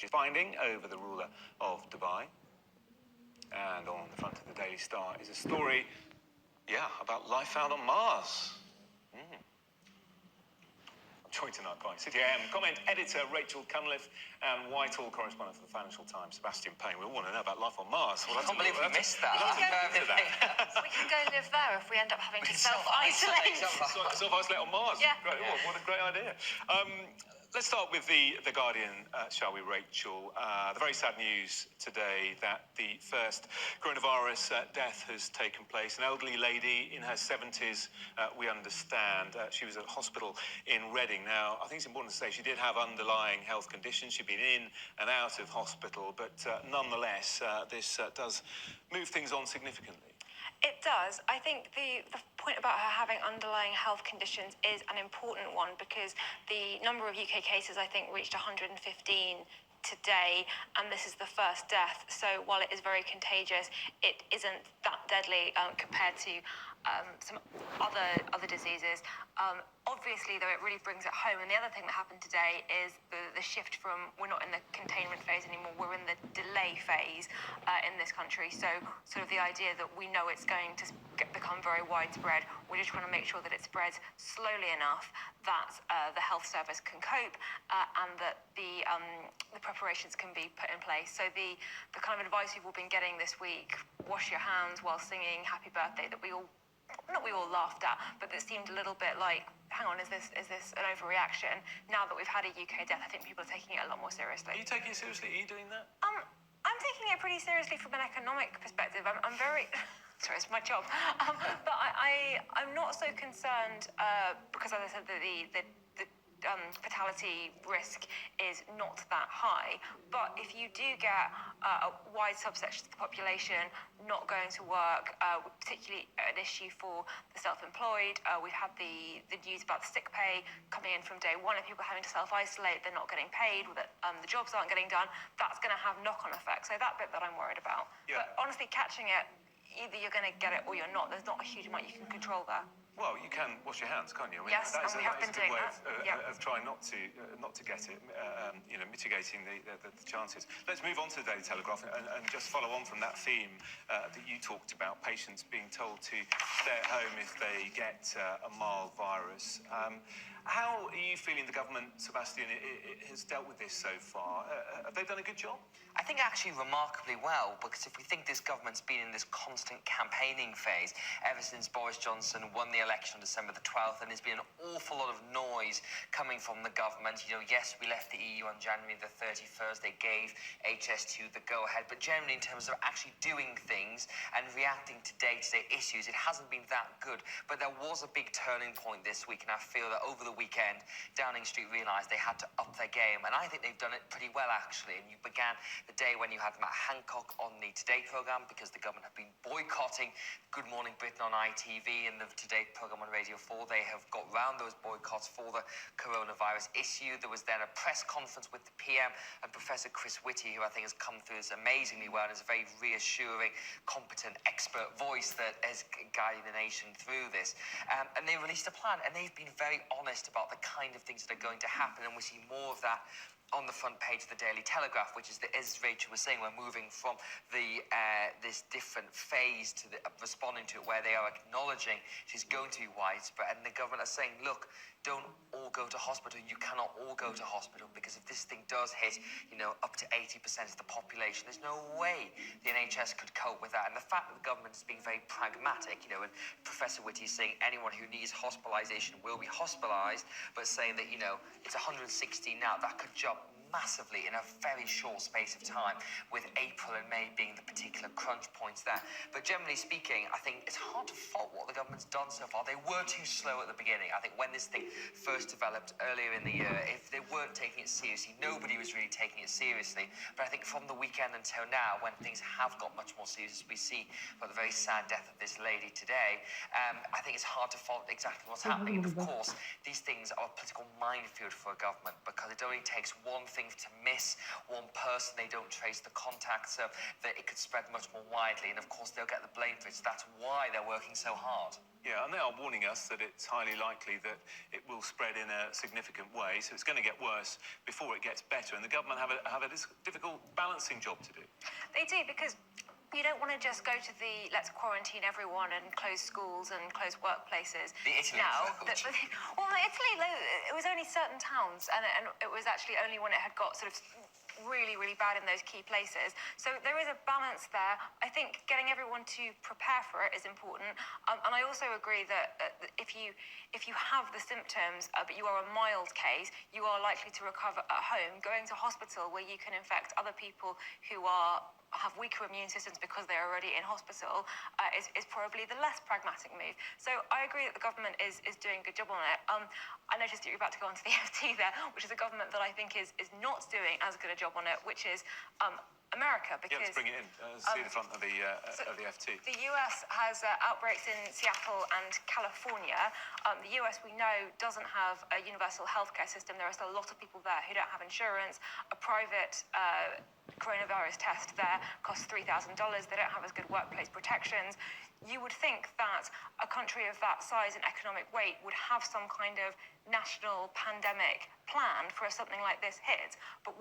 finding over the ruler of Dubai. And on the front of the Daily Star is a story, about life found on Mars. Joined tonight by City AM comment editor Rachel Cunliffe and Whitehall correspondent for the Financial Times, Sebastian Payne. We all want to know about life on Mars. I can't believe we missed that. We can go live there if we end up having to self-isolate. Self-isolate on Mars? Yeah. Great. Yeah. What a great idea. Let's start with the Guardian, shall we, Rachel? The very sad news today that the first coronavirus death has taken place. An elderly lady in her 70s, we understand. She was at a hospital in Reading. Now, I think it's important to say she did have underlying health conditions. She'd been in and out of hospital, but nonetheless, this does move things on significantly. It does. I think the point about her having underlying health conditions is an important one because the number of UK cases, I think, reached 115 today, and this is the first death. So while it is very contagious, it isn't that deadly compared to some other diseases. Obviously, though, it really brings it home. And the other thing that happened today is the shift from we're not in the containment phase anymore, we're in the delay phase in this country. So sort of the idea that we know it's going to become very widespread, we're just trying to make sure that it spreads slowly enough that the health service can cope and that the preparations can be put in place. So the kind of advice we've all been getting this week, wash your hands while singing Happy Birthday, that we all laughed at, but that seemed a little bit like, hang on, is this an overreaction? Now that we've had a UK death, I think people are taking it a lot more seriously. Are you taking it seriously? Are you doing that? I'm taking it pretty seriously from an economic perspective. I'm very... Sorry, it's my job. But I'm not so concerned because, as I said, the fatality risk is not that high. But if you do get a wide subsection of the population not going to work, particularly an issue for the self-employed, we've had the news about the sick pay coming in from day one. If people are having to self-isolate, they're not getting paid, or that the jobs aren't getting done, that's going to have knock-on effects. So that bit that I'm worried about. Yeah. But honestly, catching it, either you're going to get it or you're not. There's not a huge amount you can control there. Well, you can wash your hands, can't you? I mean, yes, and we have been doing that. Of trying not to get it, mitigating the chances. Let's move on to the Daily Telegraph and just follow on from that theme that you talked about, patients being told to stay at home if they get a mild virus. How are you feeling the government, Sebastian, has dealt with this so far? Have they done a good job? I think actually remarkably well, because if we think this government's been in this constant campaigning phase ever since Boris Johnson won the election on December the 12th, and there's been an awful lot of noise coming from the government. Yes, we left the EU on January the 31st. They gave HS2 the go-ahead, but generally in terms of actually doing things and reacting to day-to-day issues, it hasn't been that good. But there was a big turning point this week, and I feel that over the weekend, Downing Street realised they had to up their game, and I think they've done it pretty well, actually. And you began the day when you had Matt Hancock on the Today programme, because the government have been boycotting Good Morning Britain on ITV and the Today programme on Radio 4. They have got round those boycotts for the coronavirus issue. There was then a press conference with the PM and Professor Chris Whitty, who I think has come through this amazingly well and is a very reassuring, competent, expert voice that is guiding the nation through this. And they released a plan, and they've been very honest about the kind of things that are going to happen, and we see more of that on the front page of the Daily Telegraph, which is that, as Rachel was saying, we're moving from this different phase to responding to it, where they are acknowledging it is going to be widespread, and the government are saying, look, don't all go to hospital. You cannot all go to hospital, because if this thing does hit, up to 80% of the population, there's no way the NHS could cope with that. And the fact that the government is being very pragmatic, and Professor Whitty is saying anyone who needs hospitalisation will be hospitalised, but saying that, it's 160 now, that could jump massively in a very short space of time, with April and May being the particular crunch points there. But generally speaking, I think it's hard to fault what the government's done so far. They were too slow at the beginning. I think when this thing first developed earlier in the year, if they weren't taking it seriously, nobody was really taking it seriously. But I think from the weekend until now, when things have got much more serious, we see about the very sad death of this lady today, I think it's hard to fault exactly what's happening. And of course, these things are a political minefield for a government, because it only takes one thing to miss, one person, they don't trace the contact, so that it could spread much more widely, and of course they'll get the blame for it. So that's why they're working so hard. Yeah, and they are warning us that it's highly likely that it will spread in a significant way, so it's going to get worse before it gets better, and the government have a difficult balancing job to do. They do, because you don't want to just go to the let's quarantine everyone and close schools and close workplaces. The Italy now. approach. Well, Italy, it was only certain towns, and it was actually only when it had got sort of really, really bad in those key places. So there is a balance there. I think getting everyone to prepare for it is important. And I also agree that if you have the symptoms, but you are a mild case, you are likely to recover at home. Going to hospital where you can infect other people who have weaker immune systems because they're already in hospital is probably the less pragmatic move. So I agree that the government is doing a good job on it. I noticed that you're about to go on to the FT there, which is a government that I think is not doing as good a job on it, which is America. Because Yeah, let's bring it in. See the front of the FT. The US has outbreaks in Seattle and California. The US, we know, doesn't have a universal healthcare system. There are still a lot of people there who don't have insurance. A private coronavirus test there costs $3,000. They don't have as good workplace protections. You would think that a country of that size and economic weight would have some kind of national pandemic plan for something like this hit. But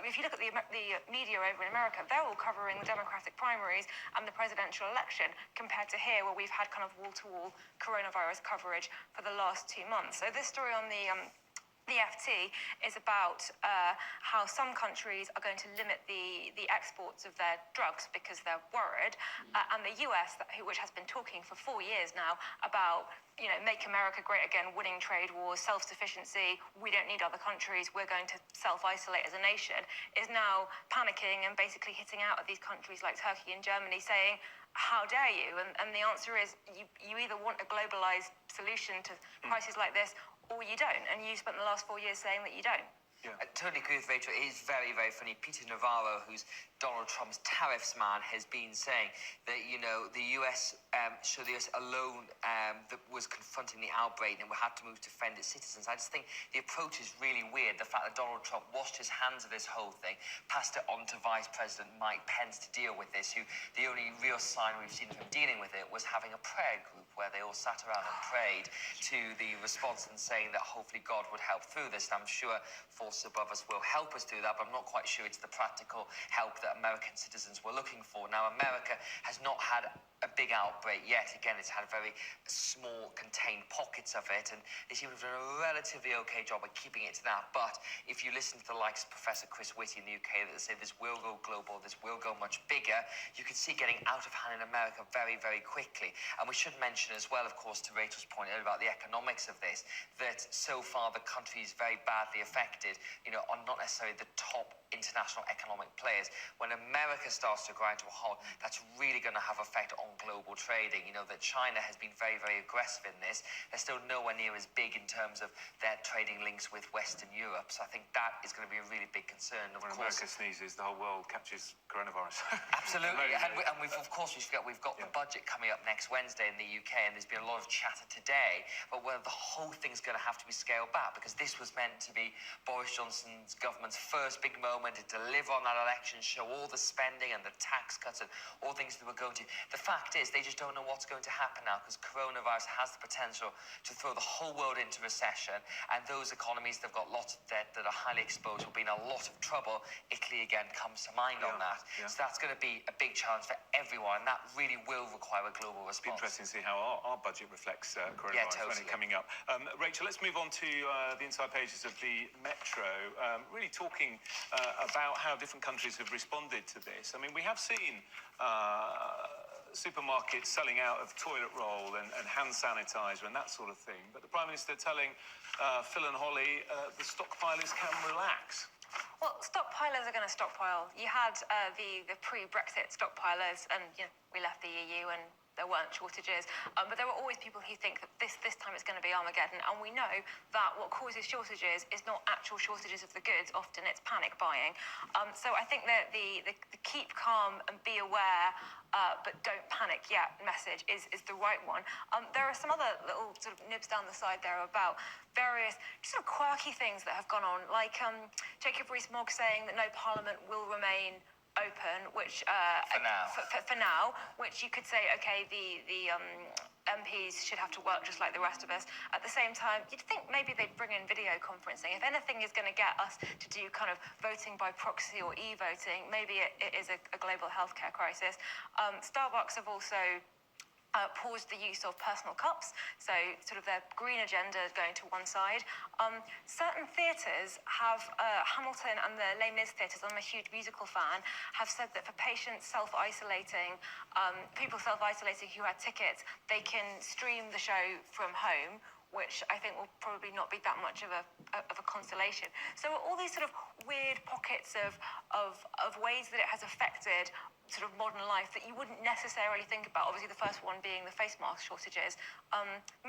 if you look at the media over in America, they're all covering the Democratic primaries and the presidential election, compared to here, where we've had kind of wall-to-wall coronavirus coverage for the last 2 months. So this story on the FT is about how some countries are going to limit the exports of their drugs because they're worried, and the US, which has been talking for 4 years now about, make America great again, winning trade wars, self-sufficiency, we don't need other countries, we're going to self-isolate as a nation, is now panicking and basically hitting out at these countries like Turkey and Germany, saying, how dare you? And the answer is you either want a globalized solution to crises like this, or you don't, and you spent the last 4 years saying that you don't. Yeah. I totally agree with Rachel. It is very, very funny. Peter Navarro, who's Donald Trump's tariffs man, has been saying that, the US, so the US alone that was confronting the outbreak and had to move to defend its citizens. I just think the approach is really weird. The fact that Donald Trump washed his hands of this whole thing, passed it on to Vice President Mike Pence to deal with this, who the only real sign we've seen of him dealing with it was having a prayer group where they all sat around and prayed to the response and saying that hopefully God would help through this. And I'm sure forces above us will help us do that, but I'm not quite sure it's the practical help that American citizens were looking for. Now, America has not had a big outbreak yet. Again, it's had very small, contained pockets of it, and they seem to have done a relatively okay job at keeping it to that. But if you listen to the likes of Professor Chris Whitty in the UK that say this will go global, this will go much bigger, you can see getting out of hand in America very, very quickly. And we should mention as well, of course, to Rachel's point earlier about the economics of this, that so far the countries very badly affected, are not necessarily the top international economic players. When America starts to grind to a halt, that's really going to have effect on global trading. That China has been very, very aggressive in this. They're still nowhere near as big in terms of their trading links with Western Europe. So I think that is going to be a really big concern. When America sneezes, the whole world catches coronavirus. Absolutely. And we forget we've got the budget coming up next Wednesday in the UK, and there's been a lot of chatter today about whether the whole thing's going to have to be scaled back, because this was meant to be Boris Johnson's government's first big moment to deliver on that election, show all the spending and the tax cuts and all things that we're going to. The fact is, they just don't know what's going to happen now, because coronavirus has the potential to throw the whole world into recession, and those economies that have got lots of debt, that are highly exposed, will be in a lot of trouble. Italy, again, comes to mind on that. Yeah. So that's going to be a big challenge for everyone, and that really will require a global response. It'll be interesting to see how our budget reflects coronavirus when it's coming up. Rachel, let's move on to the inside pages of the Metro, really talking about how different countries have responded to this. I mean, we have seen supermarkets selling out of toilet roll and hand sanitizer and that sort of thing, but the Prime Minister telling Phil and Holly the stockpilers can relax. Well, stockpilers are going to stockpile. You had the pre-Brexit stockpilers, and we left the EU and there weren't shortages, but there were always people who think that this time it's going to be Armageddon, and we know that what causes shortages is not actual shortages of the goods, often it's panic buying. So I think that the keep calm and be aware, but don't panic yet message is the right one. There are some other little sort of nibs down the side there about various sort of quirky things that have gone on, like Jacob Rees-Mogg saying that no Parliament will remain open, which for now, for now, which you could say, okay, the MPs should have to work just like the rest of us. At the same time, you'd think maybe they'd bring in video conferencing. If anything is going to get us to do kind of voting by proxy or e-voting, maybe it is a global healthcare crisis. Starbucks have also paused the use of personal cups, so sort of their green agenda going to one side. Certain theatres have, Hamilton and the Les Mis theatres, I'm a huge musical fan, have said that for patients self-isolating, people self-isolating who had tickets, they can stream the show from home, which I think will probably not be that much of a consolation. So all these sort of weird pockets of ways that it has affected sort of modern life that you wouldn't necessarily think about. Obviously, the first one being the face mask shortages.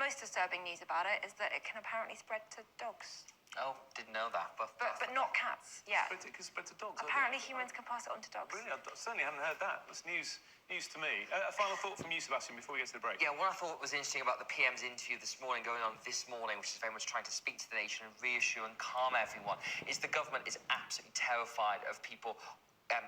Most disturbing news about it is that it can apparently spread to dogs. Oh, didn't know that. But not cats, yeah. It can spread to dogs. Apparently humans can pass it on to dogs. Really? I certainly haven't heard that. That's news to me. A final thought from you, Sebastian, before we get to the break. Yeah, what I thought was interesting about the PM's interview this morning, going on this morning, which is very much trying to speak to the nation and reassure and calm everyone, is the government is absolutely terrified of people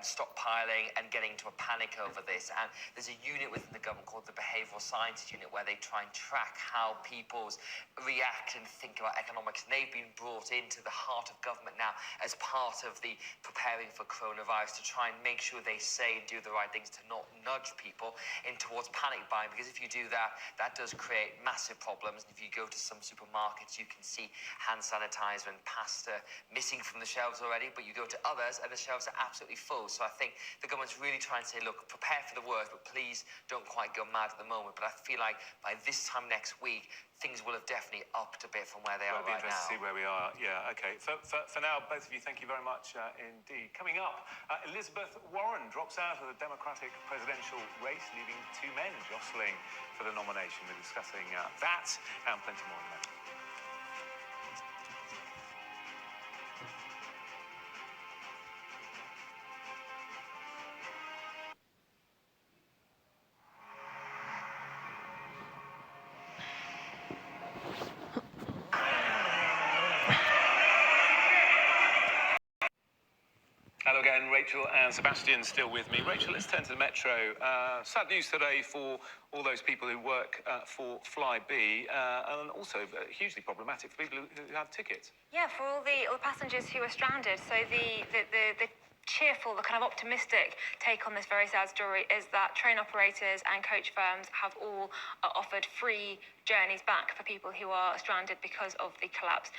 stockpiling and getting to a panic over this. And there's a unit within the government called the Behavioural Sciences Unit where they try and track how people's react and think about economics. And they've been brought into the heart of government now as part of the preparing for coronavirus to try and make sure they say and do the right things to not nudge people in towards panic buying. Because if you do that, that does create massive problems. And if you go to some supermarkets, you can see hand sanitizer and pasta missing from the shelves already, but you go to others and the shelves are absolutely full. So I think the government's really trying to say, look, prepare for the worst, but please don't quite go mad at the moment. But I feel like by this time next week, things will have definitely upped a bit from where they are right now. It'll be interesting to see where we are. Yeah, okay. For now, both of you, thank you very much indeed. Coming up, Elizabeth Warren drops out of the Democratic presidential race, leaving two men jostling for the nomination. We're discussing that and plenty more in a moment. Hello again, Rachel and Sebastian still with me. Rachel, let's turn to the Metro. Sad news today for all those people who work for Flybe, and also hugely problematic for people who have tickets. Yeah, for all the passengers who are stranded. So the cheerful, the kind of optimistic take on this very sad story is that train operators and coach firms have all offered free journeys back for people who are stranded because of the collapse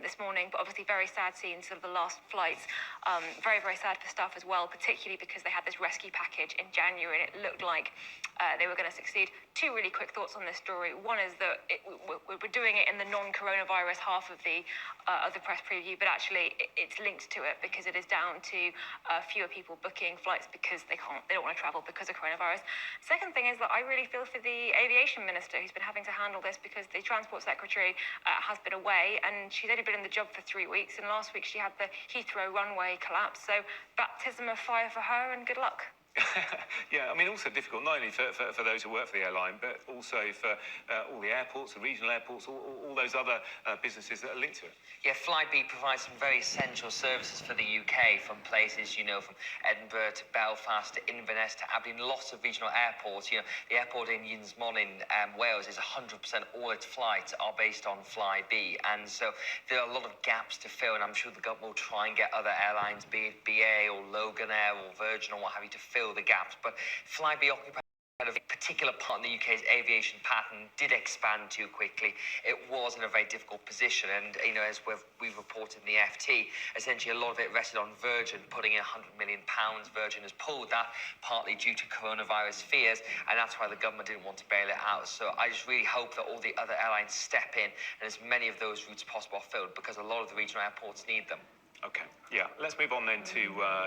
this morning. But obviously very sad scenes, sort of the last flights. Very, very sad for staff as well, particularly because they had this rescue package in January and it looked like they were going to succeed. Two really quick thoughts on this story. One is that we're doing it in the non-coronavirus half of the press preview, but actually it's linked to it because it is down to fewer people booking flights because they don't want to travel because of coronavirus. Second thing is that I really feel for the aviation minister who's been having to handle this because the transport secretary has been away and she's only been in the job for 3 weeks, and last week she had the Heathrow runway collapse. So baptism of fire for her and good luck. Yeah, I mean, also difficult, not only for those who work for the airline, but also for all the airports, the regional airports, all those other businesses that are linked to it. Yeah, Flybe provides some very essential services for the UK, from places, from Edinburgh to Belfast to Inverness to Aberdeen, lots of regional airports. The airport in Ynysmon in Wales is 100% all its flights are based on Flybe. And so there are a lot of gaps to fill, and I'm sure the government will try and get other airlines, be it BA or Loganair or Virgin or what have you, to fill the gaps. But Flybe occupies a particular part in the UK's aviation pattern, did expand too quickly. It was in a very difficult position, and as we've reported in the FT, essentially a lot of it rested on Virgin putting in £100 million. Virgin has pulled that partly due to coronavirus fears, and that's why the government didn't want to bail it out. So I just really hope that all the other airlines step in and as many of those routes possible are filled, because a lot of the regional airports need them. Okay, yeah. Let's move on then to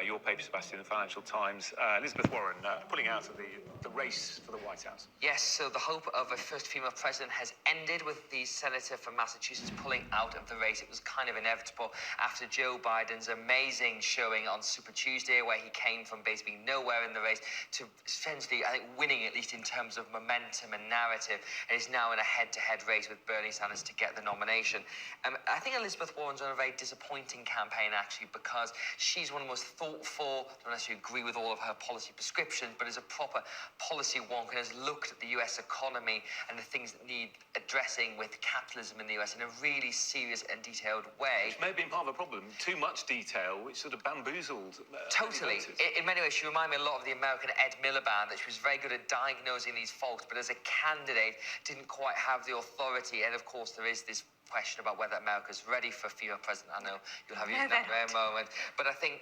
your paper, Sebastian, the Financial Times. Elizabeth Warren pulling out of the race for the White House. Yes, so the hope of a first female president has ended with the senator from Massachusetts pulling out of the race. It was kind of inevitable after Joe Biden's amazing showing on Super Tuesday, where he came from basically nowhere in the race to essentially, I think, winning, at least in terms of momentum and narrative, and is now in a head-to-head race with Bernie Sanders to get the nomination. I think Elizabeth Warren's on a very disappointing campaign, actually, because she's one of the most thoughtful, not necessarily agree with all of her policy prescriptions, but is a proper policy wonk and has looked at the US economy and the things that need addressing with capitalism in the US in a really serious and detailed way. Which may have been part of the problem. Too much detail, which sort of bamboozled. Totally. In many ways, she reminded me a lot of the American Ed Miliband, that she was very good at diagnosing these faults, but as a candidate, didn't quite have the authority. And of course, there is this question about whether America's ready for a female president. I know you'll have your in a moment. But I think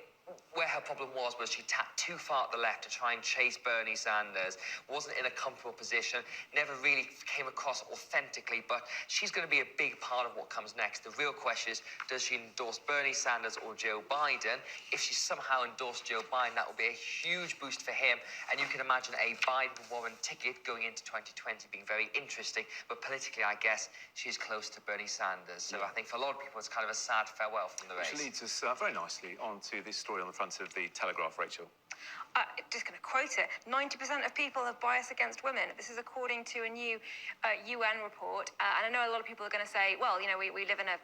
where her problem was she tapped too far at the left to try and chase Bernie Sanders, wasn't in a comfortable position, never really came across authentically, but she's going to be a big part of what comes next. The real question is, does she endorse Bernie Sanders or Joe Biden? If she somehow endorsed Joe Biden, that would be a huge boost for him, and you can imagine a Biden-Warren ticket going into 2020 being very interesting, but politically, I guess, she's close to Bernie Sanders. So I think for a lot of people, it's kind of a sad farewell from the race. Which leads us very nicely onto this story on the front of the Telegraph, Rachel. Just going to quote it, 90% of people have bias against women. This is according to a new UN report. And I know a lot of people are going to say, well, you know, we live in a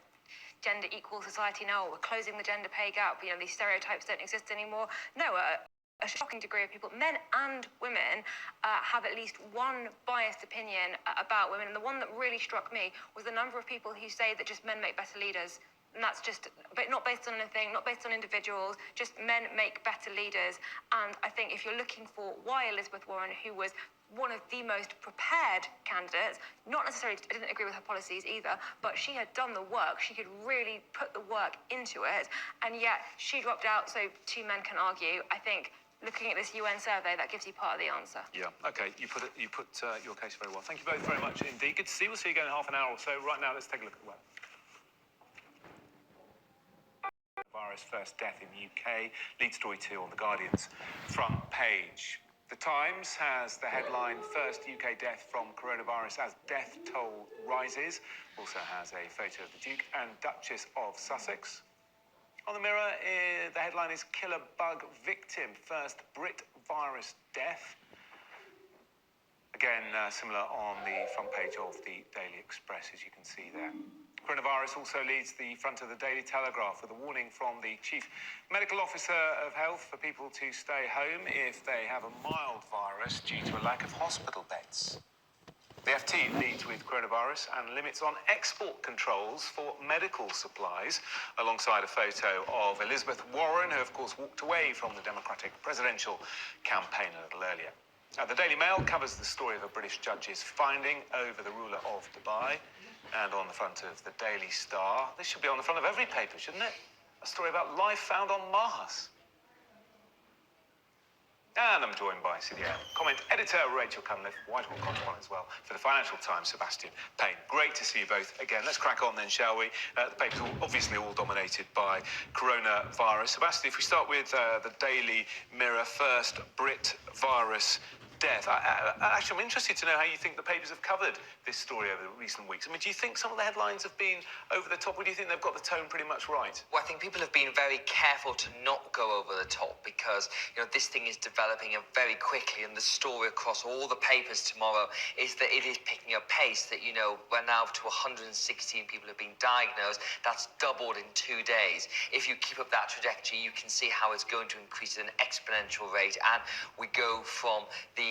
gender equal society now, we're closing the gender pay gap, you know, these stereotypes don't exist anymore. No, a shocking degree of people, men and women, have at least one biased opinion about women. And the one that really struck me was the number of people who say that just men make better leaders. And that's just, but not based on anything, not based on individuals, just men make better leaders. And I think if you're looking for why Elizabeth Warren, who was one of the most prepared candidates, not necessarily, I didn't agree with her policies either, but she had done the work, she could really put the work into it, and yet she dropped out so two men can argue. I think looking at this UN survey, that gives you part of the answer. Yeah, okay, you put your case very well. Thank you both very much indeed. Good to see you. We'll see you again in half an hour or so. Right now, let's take a look at the weather. Virus first death in the UK. Lead story 2 on The Guardian's front page. The Times has the headline, first UK death from coronavirus as death toll rises. Also has a photo of the Duke and Duchess of Sussex. On the Mirror, the headline is killer bug victim, first Brit virus death. Again, similar on the front page of the Daily Express, as you can see there. Coronavirus also leads the front of the Daily Telegraph with a warning from the Chief Medical Officer of Health for people to stay home if they have a mild virus due to a lack of hospital beds. The FT leads with coronavirus and limits on export controls for medical supplies, alongside a photo of Elizabeth Warren, who of course walked away from the Democratic presidential campaign a little earlier. The Daily Mail covers the story of a British judge's finding over the ruler of Dubai. And on the front of the Daily Star, this should be on the front of every paper, shouldn't it? A story about life found on Mars. And I'm joined by CDM comment editor Rachel Cunliffe, Whitehall correspondent as well for the Financial Times, Sebastian Payne. Great to see you both again. Let's crack on then, shall we? The papers are obviously all dominated by coronavirus. Sebastian, if we start with the Daily Mirror, first Brit virus death. Actually, I'm interested to know how you think the papers have covered this story over recent weeks. I mean, do you think some of the headlines have been over the top, or do you think they've got the tone pretty much right? Well, I think people have been very careful to not go over the top because, you know, this thing is developing very quickly, and the story across all the papers tomorrow is that it is picking up pace, that, you know, we're now to 116 people have been diagnosed. That's doubled in 2 days. If you keep up that trajectory, you can see how it's going to increase at an exponential rate, and we go from the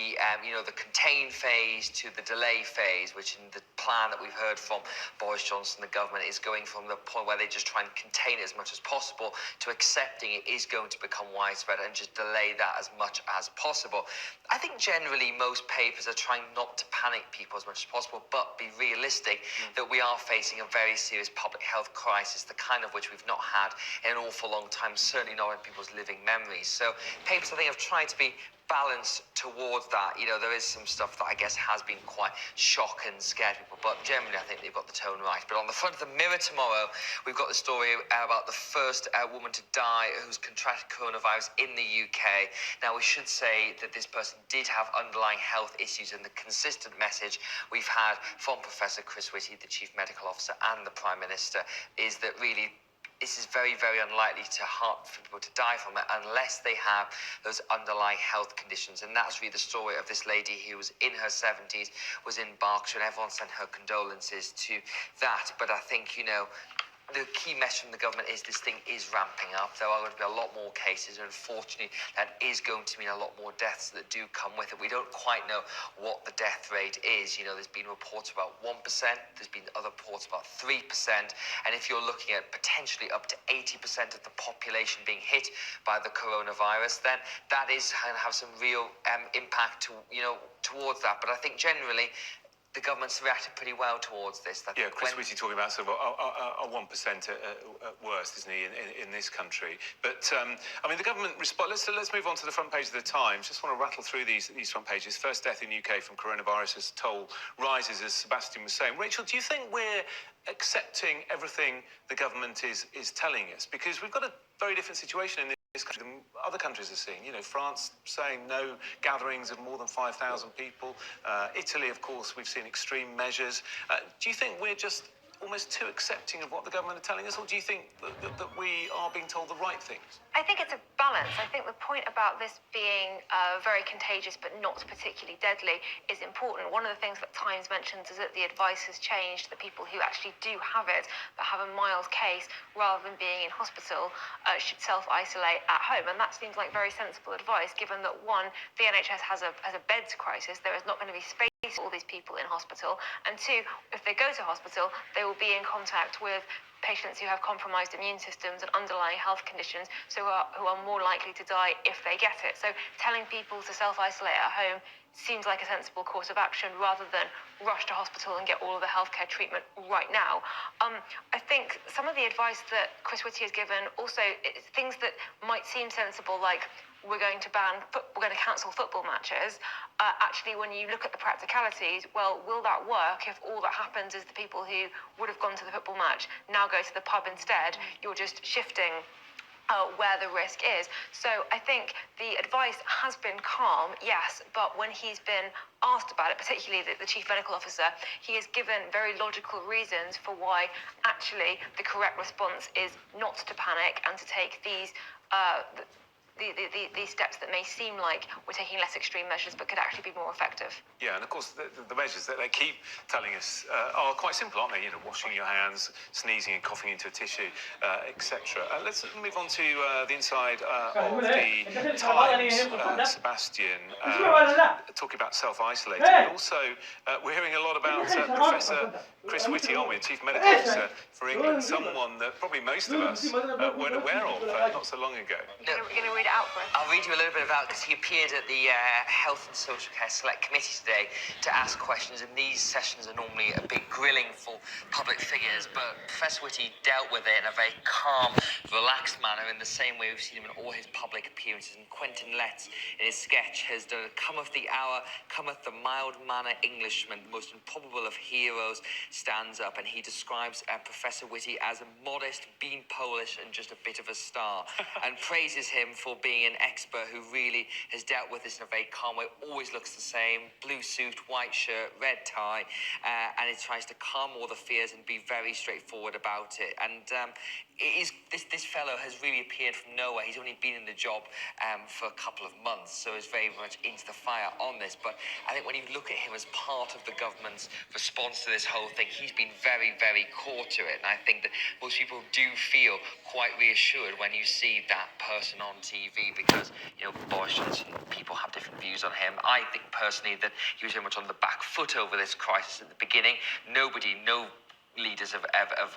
the contain phase to the delay phase, which in the plan that we've heard from Boris Johnson, the government, is going from the point where they just try and contain it as much as possible to accepting it is going to become widespread and just delay that as much as possible. I think generally most papers are trying not to panic people as much as possible, but be realistic that we are facing a very serious public health crisis, the kind of which we've not had in an awful long time, certainly not in people's living memories. So papers, I think, have tried to be balance towards that. You know, there is some stuff that I guess has been quite shock and scared people, but generally I think they've got the tone right. But on the front of the Mirror tomorrow, we've got the story about the first woman to die who's contracted coronavirus in the UK. Now, we should say that this person did have underlying health issues, and the consistent message we've had from Professor Chris Whitty, the Chief Medical Officer, and the Prime Minister is that really this is very, very unlikely for people to die from it unless they have those underlying health conditions. And that's really the story of this lady who was in her 70s, was in Berkshire, and everyone sent her condolences to that. But I think, you know, the key message from the government is this thing is ramping up. There are going to be a lot more cases, and unfortunately, that is going to mean a lot more deaths that do come with it. We don't quite know what the death rate is. You know, there's been reports about 1%, there's been other reports about 3%, and if you're looking at potentially up to 80% of the population being hit by the coronavirus, then that is going to have some real impact, towards that. But I think generally, the government's reacted pretty well towards this. Yeah, Chris Whitty talking about sort of a 1% at worst, isn't he, in this country? But I mean, the government response. Let's move on to the front page of the Times. Just want to rattle through these front pages. First death in UK from coronavirus as toll rises, as Sebastian was saying. Rachel, do you think we're accepting everything the government is telling us? Because we've got a very different situation in this country than other countries are seeing. You know, France saying no gatherings of more than 5,000 people. Italy, of course, we've seen extreme measures. Do you think we're just almost too accepting of what the government are telling us, or do you think that we are being told the right things? I think it's a balance. I think the point about this being very contagious but not particularly deadly is important. One of the things that Times mentions is that the advice has changed, that people who actually do have it but have a mild case, rather than being in hospital, should self-isolate at home. And that seems like very sensible advice, given that, one, the NHS has a beds crisis. There is not going to be space for all these people in hospital. And two, if they go to hospital, they will be in contact with patients who have compromised immune systems and underlying health conditions, so who are more likely to die if they get it. So telling people to self-isolate at home seems like a sensible course of action, rather than rush to hospital and get all of the healthcare treatment right now. I think some of the advice that Chris Whitty has given also is things that might seem sensible, like we're going to cancel football matches. Actually, when you look at the practicalities, well, will that work if all that happens is the people who would have gone to the football match now go to the pub instead? You're just shifting where the risk is. So I think the advice has been calm, yes, but when he's been asked about it, particularly the chief medical officer, he has given very logical reasons for why actually the correct response is not to panic and to take these steps that may seem like we're taking less extreme measures but could actually be more effective. Yeah, and of course the measures that they keep telling us are quite simple, aren't they? You know, washing your hands, sneezing and coughing into a tissue, etc. Let's move on to the inside of the Times. Sebastian talking about self-isolating, but also we're hearing a lot about Professor Chris Whitty, aren't we, Chief Medical Officer for England, someone that probably most of us weren't aware of not so long ago. We're going to read it out for us. I'll read you a little bit about, because he appeared at the Health and Social Care Select Committee today to ask questions, and these sessions are normally a big grilling for public figures, but Professor Whitty dealt with it in a very calm, relaxed manner, in the same way we've seen him in all his public appearances. And Quentin Letts, in his sketch, has done "Cometh the hour, cometh the mild-mannered Englishman, the most improbable of heroes, stands up," and he describes Professor Whitty as a modest, being Polish and just a bit of a star, and praises him for being an expert who really has dealt with this in a very calm way. Always looks the same: blue suit, white shirt, red tie, and it tries to calm all the fears and be very straightforward about it. And this fellow has really appeared from nowhere. He's only been in the job for a couple of months, so is very much into the fire on this. But I think when you look at him as part of the government's response to this whole thing, he's been very, very core to it. And I think that most people do feel quite reassured when you see that person on TV, because, Boris Johnson, people have different views on him. I think personally that he was very much on the back foot over this crisis at the beginning. No leaders of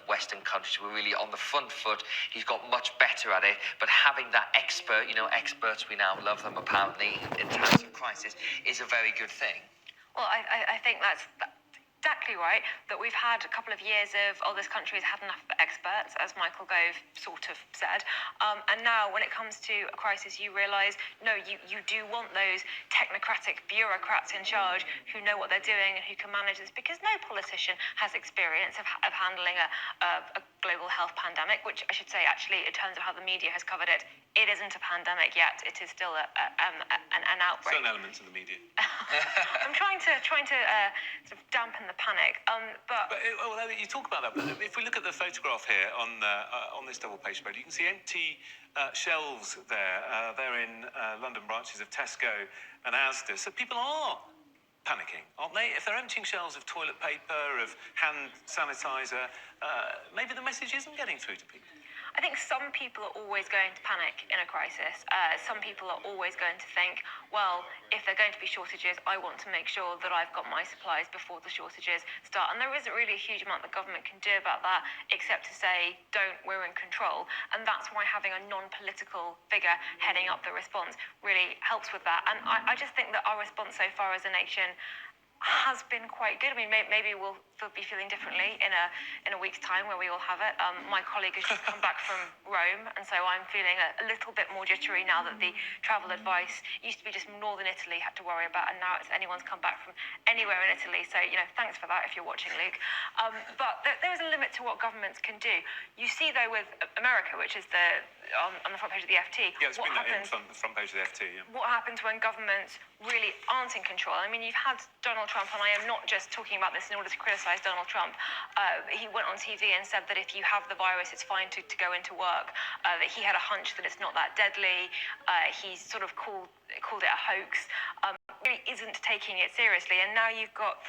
Western countries were really on the front foot. He's got much better at it, but having that expert, experts, we now love them apparently in times of crisis, is a very good thing. Well, I think that's exactly right, that we've had a couple of years of, this country has had enough experts, as Michael Gove sort of said. And now when it comes to a crisis, you realise, no, you do want those technocratic bureaucrats in charge who know what they're doing and who can manage this, because no politician has experience of handling a global health pandemic, which I should say, actually, in terms of how the media has covered it, it isn't a pandemic yet. It is still an outbreak. Certain elements of the media. I'm trying to sort of dampen the panic. But you talk about that. But if we look at the photograph here on this double-page spread, you can see empty shelves there. They're in London branches of Tesco and Asda. So people are panicking, aren't they? If they're emptying shelves of toilet paper, of hand sanitizer, maybe the message isn't getting through to people. I think some people are always going to panic in a crisis. Some people are always going to think, well, if there are going to be shortages, I want to make sure that I've got my supplies before the shortages start. And there isn't really a huge amount the government can do about that, except to say, don't, we're in control. And that's why having a non-political figure heading up the response really helps with that. And I just think that our response so far as a nation has been quite good. I mean, maybe we'll be feeling differently in a week's time where we all have it. My colleague has just come back from Rome, and so I'm feeling a little bit more jittery now that the travel advice used to be just northern Italy had to worry about, and now it's anyone's come back from anywhere in Italy. So, thanks for that if you're watching, Luke. But there is a limit to what governments can do. You see, though, with America, which is on the front page of the FT, Yeah, it's been in the front page of the FT, yeah. What happens when governments really aren't in control? I mean, you've had Donald Trump, and I am not just talking about this in order to criticise Donald Trump. He went on TV and said that if you have the virus, it's fine to go into work, that he had a hunch that it's not that deadly. He sort of called it a hoax. Really isn't taking it seriously. And now you've got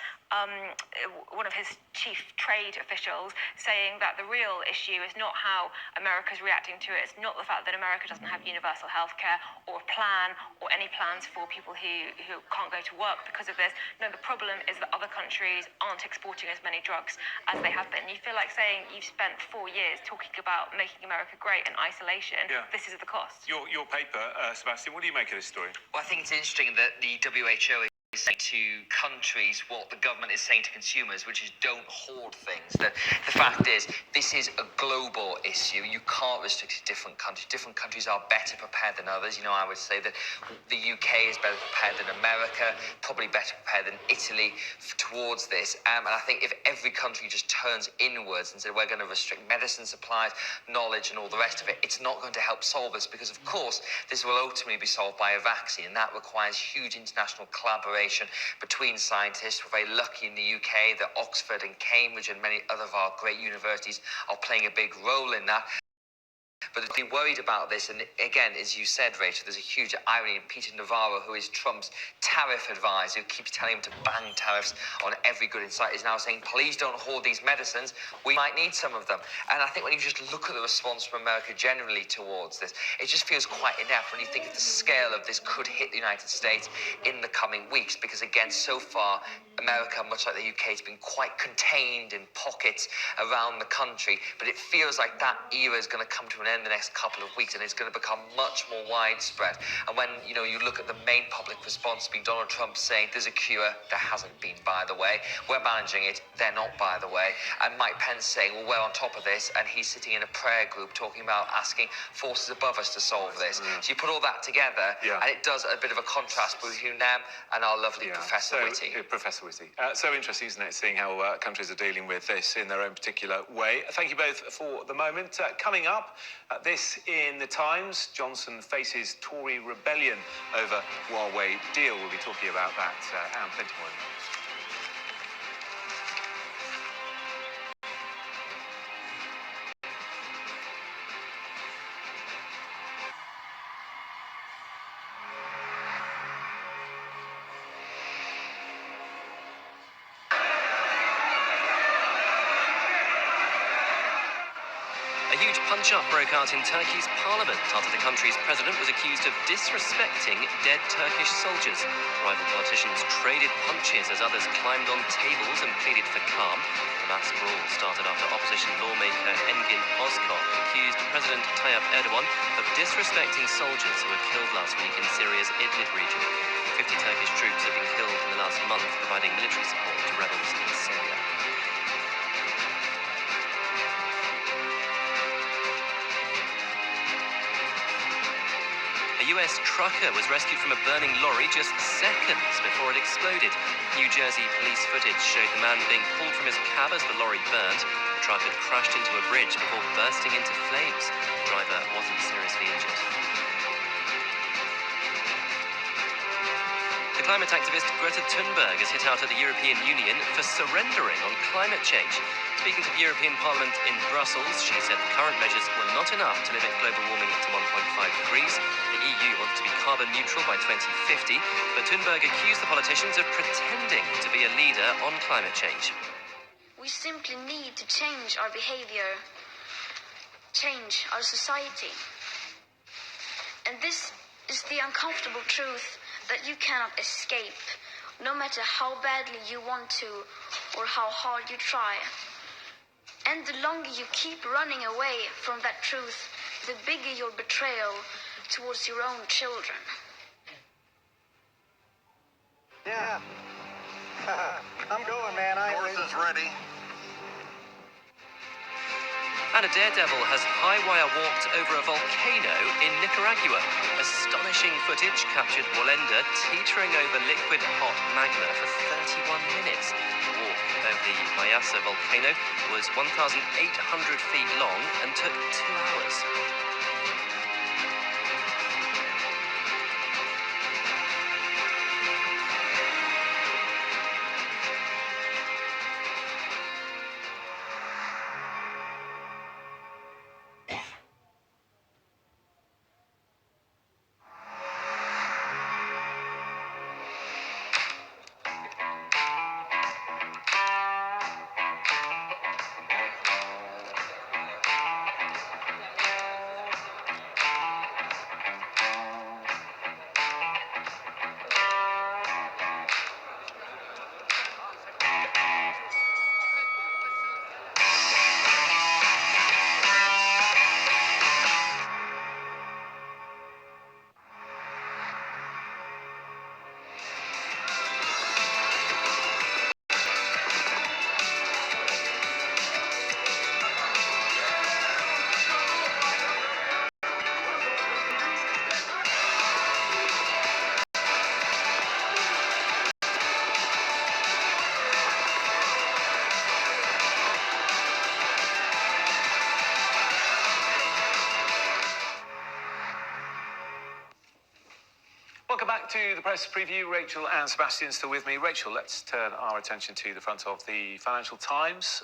one of his chief trade officials saying that the real issue is not how America's reacting to it. It's not the fact that America doesn't have universal health care or a plan or any plans for people who can't go to work because of this. No, the problem is that other countries aren't exporting as many drugs as they have been. You feel like saying you've spent 4 years talking about making America great in isolation. Yeah. This is the cost. Your paper, Sebastian, what do you make of this story? Well, I think it's interesting that the WHO is saying to countries what the government is saying to consumers, which is don't hoard things. That the fact is, this is a global issue. You can't restrict it to different countries. Different countries are better prepared than others. I would say that the UK is better prepared than America, probably better prepared than Italy towards this. And I think if every country just turns inwards and said we're going to restrict medicine supplies, knowledge, and all the rest of it, it's not going to help solve this, because of course this will ultimately be solved by a vaccine, and that requires huge international collaboration between scientists. We're very lucky in the UK that Oxford and Cambridge and many other of our great universities are playing a big role in that. But to be worried about this, and again, as you said, Rachel, there's a huge irony in Peter Navarro, who is Trump's tariff advisor, who keeps telling him to bang tariffs on every good in sight, is now saying, please don't hoard these medicines, we might need some of them. And I think when you just look at the response from America generally towards this, it just feels quite inept when you think of the scale of this could hit the United States in the coming weeks, because again, so far, America, much like the UK, has been quite contained in pockets around the country, but it feels like that era is going to come to an end the next couple of weeks, and it's going to become much more widespread. And when you look at the main public response being Donald Trump saying there's a cure, there hasn't been, by the way, we're managing it, they're not, by the way, and Mike Pence saying, well, we're on top of this, and he's sitting in a prayer group talking about asking forces above us to solve this. So you put all that together, and it does a bit of a contrast between them and our lovely Professor Whitty. Professor Whitty. So interesting, isn't it, seeing how countries are dealing with this in their own particular way. Thank you both for the moment. Coming up, this in the Times, Johnson faces Tory rebellion over Huawei deal. We'll be talking about that and plenty more in those. A huge punch-up broke out in Turkey's parliament after the country's president was accused of disrespecting dead Turkish soldiers. Rival politicians traded punches as others climbed on tables and pleaded for calm. The mass brawl started after opposition lawmaker Engin Özkoc accused President Tayyip Erdogan of disrespecting soldiers who were killed last week in Syria's Idlib region. 50 Turkish troops have been killed in the last month, providing military support to rebels in Syria. A US trucker was rescued from a burning lorry just seconds before it exploded. New Jersey police footage showed the man being pulled from his cab as the lorry burned. The truck had crashed into a bridge before bursting into flames. The driver wasn't seriously injured. The climate activist Greta Thunberg has hit out at the European Union for surrendering on climate change. Speaking to the European Parliament in Brussels, she said the current measures were not enough to limit global warming to 1.5 degrees. The EU wants to be carbon carbon neutral by 2050, but Thunberg accused the politicians of pretending to be a leader on climate change. We simply need to change our behavior, change our society. And this is the uncomfortable truth that you cannot escape, no matter how badly you want to or how hard you try. And the longer you keep running away from that truth, the bigger your betrayal towards your own children. Yeah. I'm going, man. Horse is ready. And a daredevil has high-wire walked over a volcano in Nicaragua. Astonishing footage captured Walenda teetering over liquid hot magma for 31 minutes. The walk over the Mayasa volcano was 1,800 feet long and took 2 hours. Welcome back to the press preview. Rachel and Sebastian still with me. Rachel, let's turn our attention to the front of the Financial Times.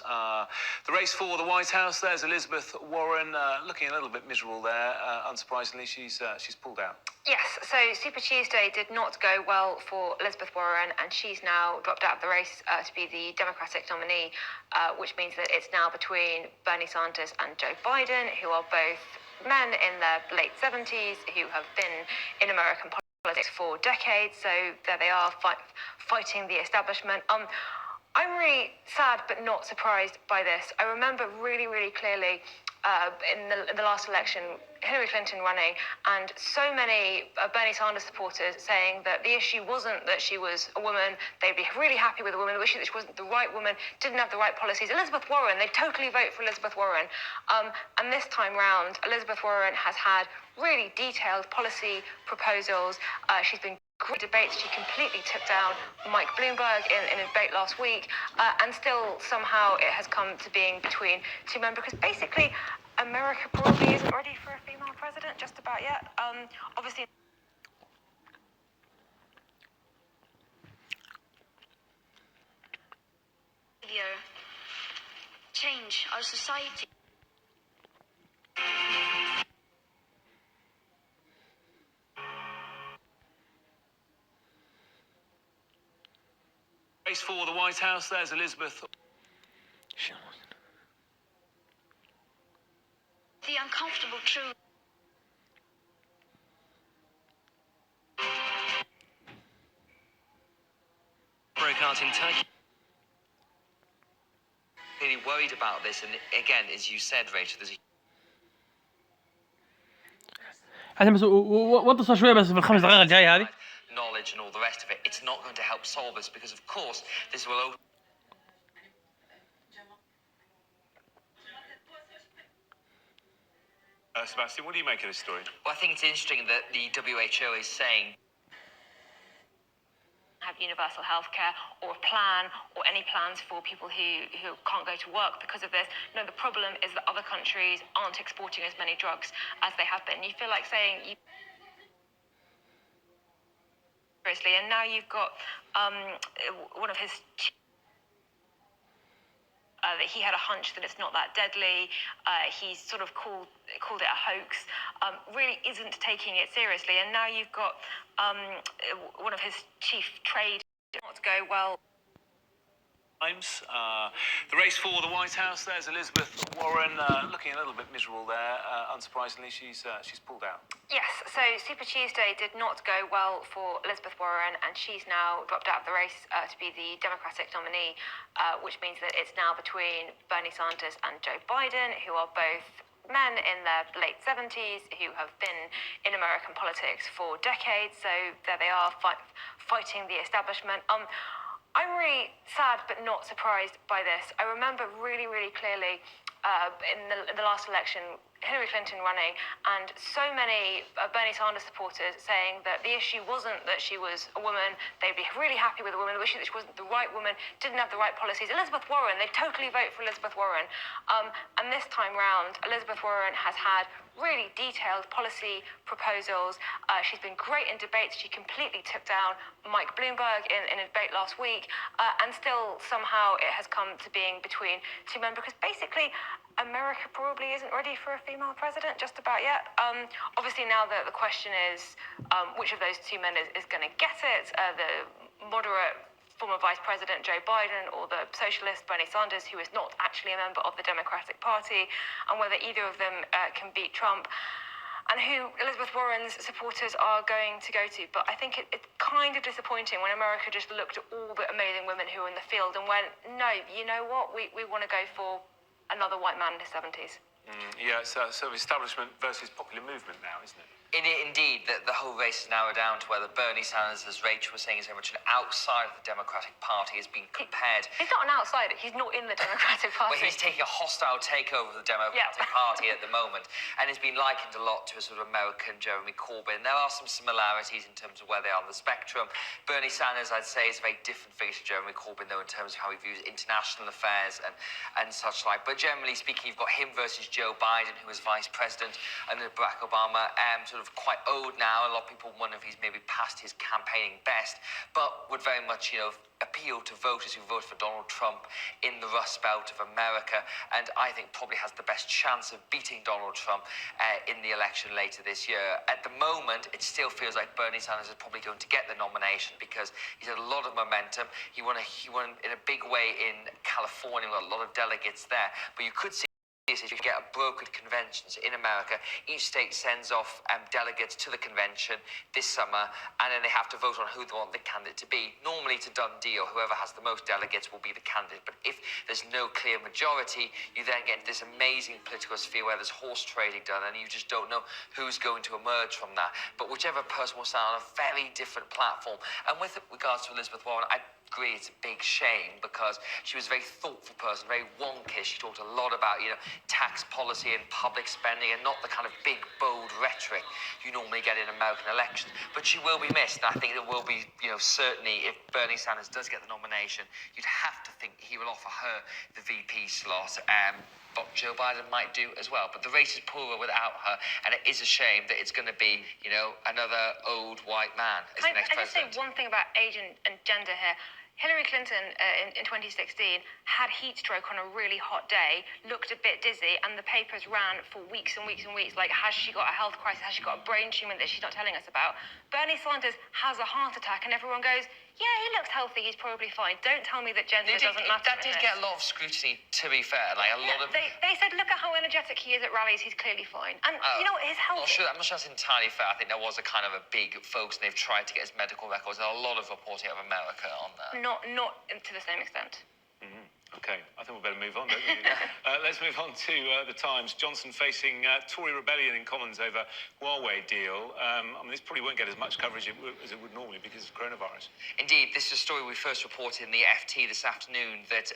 The race for the White House. There's Elizabeth Warren looking a little bit miserable there. Unsurprisingly, she's pulled out. Yes, so Super Tuesday did not go well for Elizabeth Warren, and she's now dropped out of the race to be the Democratic nominee, which means that it's now between Bernie Sanders and Joe Biden, who are both men in their late 70s who have been in American politics for decades. So there they are, fighting the establishment. I'm really sad but not surprised by this. I remember really, really clearly in the last election, Hillary Clinton running, and so many Bernie Sanders supporters saying that the issue wasn't that she was a woman, they'd be really happy with a woman, the issue that she wasn't the right woman, didn't have the right policies. Elizabeth Warren, they'd totally vote for Elizabeth Warren. And this time round, Elizabeth Warren has had really detailed policy proposals. She's been great debates. She completely took down Mike Bloomberg in a debate last week, and still somehow it has come to being between two men, because basically America probably isn't ready for a female president just about yet. Obviously. Change our society. Race for the White House. There's Elizabeth. The uncomfortable truth. Broke out in Turkey. Really worried about this, and again, as you said, Rachel, there's a حسن بس وطوا شويه بس في الخمس دقائق الجايه هذه. knowledge and all the rest of it. It's not going to help solve this because, of course, this will open. Sebastian, what do you make of this story? Well, I think it's interesting that the WHO is saying Have universal health care or a plan or any plans for people who can't go to work because of this. No, the problem is that other countries aren't exporting as many drugs as they have been. You feel like saying seriously, and now you've got one of his that he had a hunch that it's not that deadly. He's sort of called it a hoax. Really isn't taking it seriously. And now you've got one of his chief trade not go well. Times. The race for the White House. There's Elizabeth Warren looking a little bit miserable there. Unsurprisingly, she's pulled out. Yes, so Super Tuesday did not go well for Elizabeth Warren, and she's now dropped out of the race to be the Democratic nominee, which means that it's now between Bernie Sanders and Joe Biden, who are both men in their late 70s who have been in American politics for decades. So there they are fighting the establishment. I'm really sad but not surprised by this. I remember really, really clearly in the last election, Hillary Clinton running, and so many Bernie Sanders supporters saying that the issue wasn't that she was a woman, they'd be really happy with a woman, the issue that she wasn't the right woman, didn't have the right policies. Elizabeth Warren, they'd totally vote for Elizabeth Warren. And this time round, Elizabeth Warren has had really detailed policy proposals. She's been great in debates. She completely took down Mike Bloomberg in a debate last week, and still somehow it has come to being between two men, because basically America probably isn't ready for a female president just about yet. Obviously now the question is which of those two men is going to get it, the moderate former Vice President Joe Biden or the socialist Bernie Sanders, who is not actually a member of the Democratic Party, and whether either of them can beat Trump, and who Elizabeth Warren's supporters are going to go to. But I think it's kind of disappointing when America just looked at all the amazing women who are in the field and went, no, you know what, we want to go for another white man in his 70s. Yeah, so establishment versus popular movement now, isn't it? Indeed, the whole race is narrowed down to whether Bernie Sanders, as Rachel was saying, is very much an outside of the Democratic Party, is being compared. He's not an outsider. He's not in the Democratic Party. Well, he's taking a hostile takeover of the Democratic Party at the moment, and has been likened a lot to a sort of American Jeremy Corbyn. There are some similarities in terms of where they are on the spectrum. Bernie Sanders, I'd say, is a very different figure to Jeremy Corbyn, though, in terms of how he views international affairs and such like. But generally speaking, you've got him versus Joe Biden, who was vice president under Barack Obama, sort of quite old now. A lot of people wonder if he's maybe past his campaigning best, but would very much, appeal to voters who voted for Donald Trump in the Rust Belt of America, and I think probably has the best chance of beating Donald Trump in the election later this year. At the moment, it still feels like Bernie Sanders is probably going to get the nomination because he's had a lot of momentum. He won in a big way in California with a lot of delegates there, but you could see is you get a brokered conventions in America. Each state sends off delegates to the convention this summer, and then they have to vote on who they want the candidate to be. Normally it's a done deal. Whoever has the most delegates will be the candidate. But if there's no clear majority, you then get this amazing political sphere where there's horse trading done, and you just don't know who's going to emerge from that. But whichever person will stand on a very different platform. And with regards to Elizabeth Warren, I agree it's a big shame because she was a very thoughtful person, very wonkish. She talked a lot about, tax policy and public spending, and not the kind of big, bold rhetoric you normally get in American elections. But she will be missed, and I think it will be, certainly if Bernie Sanders does get the nomination, you'd have to think he will offer her the VP slot. But Joe Biden might do as well. But the race is poorer without her, and it is a shame that it's going to be, another old white man as the next president. I just say one thing about age and gender here. Hillary Clinton in 2016 had heat stroke on a really hot day, looked a bit dizzy, and the papers ran for weeks and weeks and weeks, like, has she got a health crisis? Has she got a brain tumour that she's not telling us about? Bernie Sanders has a heart attack, and everyone goes, yeah, he looks healthy, he's probably fine. Don't tell me that gender doesn't matter. That did get a lot of scrutiny, to be fair. They said, look at how energetic he is at rallies, he's clearly fine. And, his health... I'm not sure that's entirely fair. I think there was a kind of a big focus, and they've tried to get his medical records. There's a lot of reporting out of America on that. Not to the same extent. Okay, I think we better move on, don't we? Let's move on to the Times. Johnson facing Tory rebellion in Commons over Huawei deal. This probably won't get as much coverage as it would normally because of coronavirus. Indeed, this is a story we first reported in the FT this afternoon that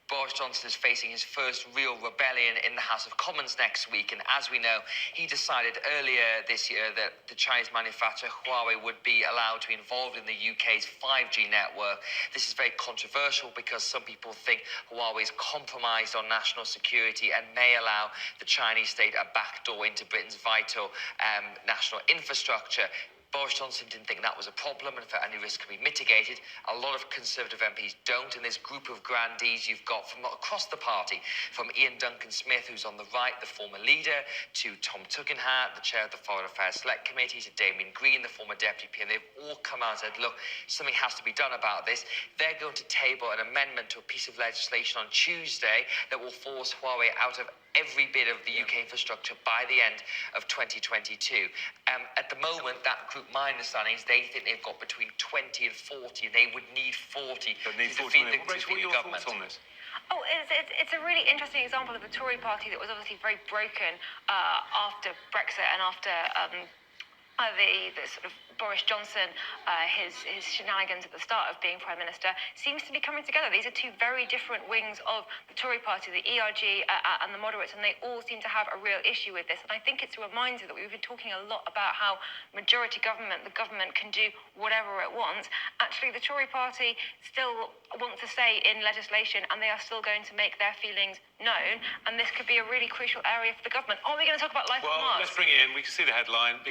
Boris Johnson is facing his first real rebellion in the House of Commons next week, and as we know, he decided earlier this year that the Chinese manufacturer Huawei would be allowed to be involved in the UK's 5G network. This is very controversial because some people think Huawei is compromised on national security and may allow the Chinese state a backdoor into Britain's vital national infrastructure. Boris Johnson didn't think that was a problem and felt any risk could be mitigated. A lot of Conservative MPs don't, and this group of grandees you've got from across the party, from Ian Duncan-Smith, who's on the right, the former leader, to Tom Tugendhat, the chair of the Foreign Affairs Select Committee, to Damien Green, the former deputy PM. They've all come out and said, look, something has to be done about this. They're going to table an amendment to a piece of legislation on Tuesday that will force Huawei out of every bit of the UK infrastructure by the end of 2022. At the moment, that group, my understanding is they think they've got between 20 and 40. They would need 40 They need to 40 defeat million. the, Rachel, what are your government. thoughts on this? Oh, it's a really interesting example of the Tory party that was obviously very broken after Brexit and after the sort of Boris Johnson, his shenanigans at the start of being Prime Minister, seems to be coming together. These are two very different wings of the Tory party, the ERG and the moderates, and they all seem to have a real issue with this. And I think it's a reminder that we've been talking a lot about how majority government, the government can do whatever it wants. Actually, the Tory party still want to stay in legislation, and they are still going to make their feelings known. And this could be a really crucial area for the government. Are we going to talk about life on Well, Mars? let's bring it in. We can see the headline.